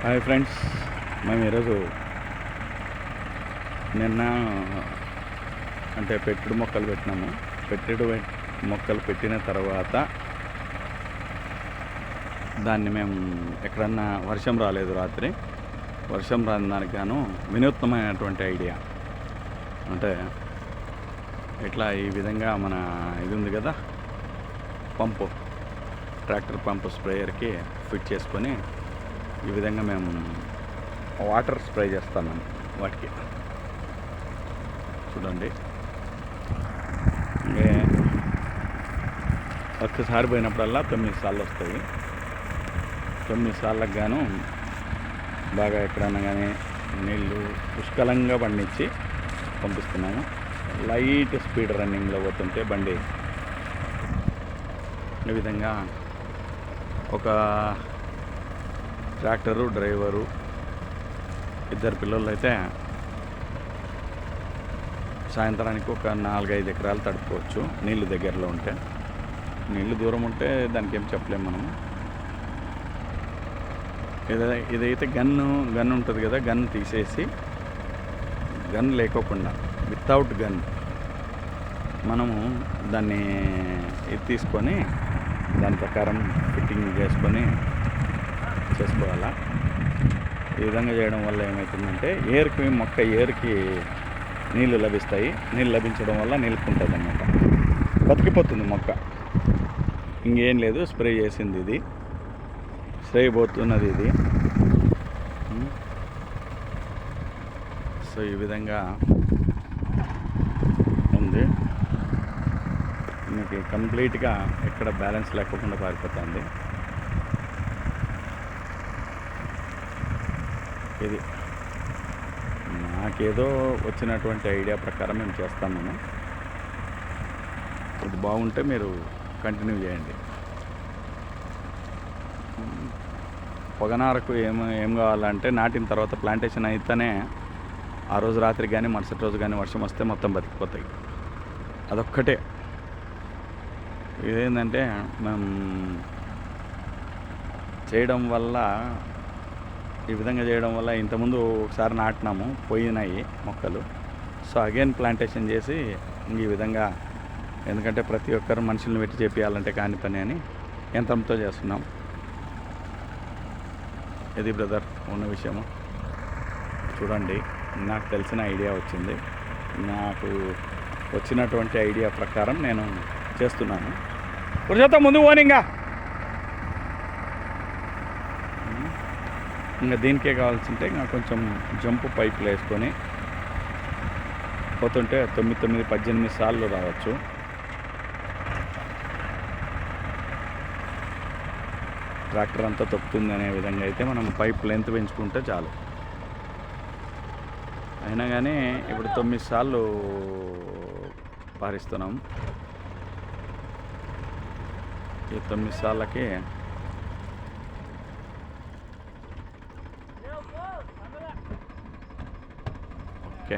Hi friends, మేము ఈరోజు నిన్న అంటే పెట్టుడు మొక్కలు పెట్టినాము. పెట్టుడు మొక్కలు పెట్టిన తర్వాత దాన్ని మేము ఎక్కడన్నా వర్షం రాలేదు, రాత్రి వర్షం రాని దానికి గాను వినూత్నమైనటువంటి ఐడియా అంటే ఇట్లా ఈ విధంగా మన ఇది ఉంది కదా, పంపు, ట్రాక్టర్ పంపు స్ప్రేయర్కి ఫిట్ చేసుకొని ఈ విధంగా మేము వాటర్ స్ప్రే చేస్తాము వాటికి. చూడండి, ఒక్కసారి పోయినప్పుడల్లా 9 సార్లు వస్తాయి. 9 సార్లకు గాను బాగా ఎక్కడన్నా కానీ నీళ్ళు పుష్కలంగా పండించి పంపిస్తున్నాము. లైట్ స్పీడ్ రన్నింగ్లో పోతుంటే బండి ఈ విధంగా ఒక ట్రాక్టరు, డ్రైవరు, 2 పిల్లలు అయితే సాయంత్రానికి ఒక 4-5 ఎకరాలు తడుపుకోవచ్చు. నీళ్ళు దగ్గరలో ఉంటే. నీళ్ళు దూరం ఉంటే దానికి ఏం చెప్పలేము మనము. ఇదైతే గన్ ఉంటుంది కదా, గన్ తీసేసి, గన్ లేకోకుండా వితౌట్ గన్ మనము దాన్ని ఇది తీసుకొని దాని ప్రకారం ఫిట్టింగ్ చేసుకొని చేసుకోవాలా. ఈ విధంగా చేయడం వల్ల ఏమవుతుందంటే మొక్క ఏరుకి నీళ్ళు లభిస్తాయి. నీళ్ళు లభించడం వల్ల నిలుపుకుంటుంది అన్నమాట, బతికిపోతుంది మొక్క. ఇంకేం లేదు, స్ప్రే చేసింది ఇది, స్ప్రే పోతున్నది ఇది. సో ఈ విధంగా ఉంది. మీకు కంప్లీట్గా ఎక్కడ బ్యాలెన్స్ లేకుండా పారిపోతుంది ఇది. నాకేదో వచ్చినటువంటి ఐడియా ప్రకారం మేము చేస్తాము. ఇది బాగుంటే మీరు కంటిన్యూ చేయండి. పొగనారకు ఏం కావాలంటే నాటిన తర్వాత ప్లాంటేషన్ అయితేనే ఆ రోజు రాత్రి కానీ మరుసటి రోజు కానీ వర్షం వస్తే మొత్తం బతికిపోతాయి. అదొక్కటే. ఇదేంటంటే మేము చేయడం వల్ల, ఈ విధంగా చేయడం వల్ల ఇంతకుముందు ఒకసారి నాటినాము, పోయినాయి మొక్కలు. సో అగైన్ ప్లాంటేషన్ చేసి ఈ విధంగా, ఎందుకంటే ప్రతి ఒక్కరు మనుషులను పెట్టి చేపియాలంటే కాని పని అని యంత్రంతో చేస్తున్నాం. ఇది బ్రదర్ ఉన్న విషయము. చూడండి, నాకు తెలిసిన ఐడియా వచ్చింది. నాకు వచ్చినటువంటి ఐడియా ప్రకారం నేను చేస్తున్నాను. కొంచెం ముందు పోనింగా ఇంకా దీనికే కావాల్సింటే ఇంకా కొంచెం జంపు పైపులు వేసుకొని పోతుంటే 9-18 సార్లు రావచ్చు. ట్రాక్టర్ అంతా తొక్కుతుంది అనే విధంగా అయితే మనం పైప్ లెంత్ పెంచుకుంటే చాలు. అయినా కానీ ఇప్పుడు 9 సార్లు పారిస్తున్నాం. ఈ 9 సార్లకి ఓకే.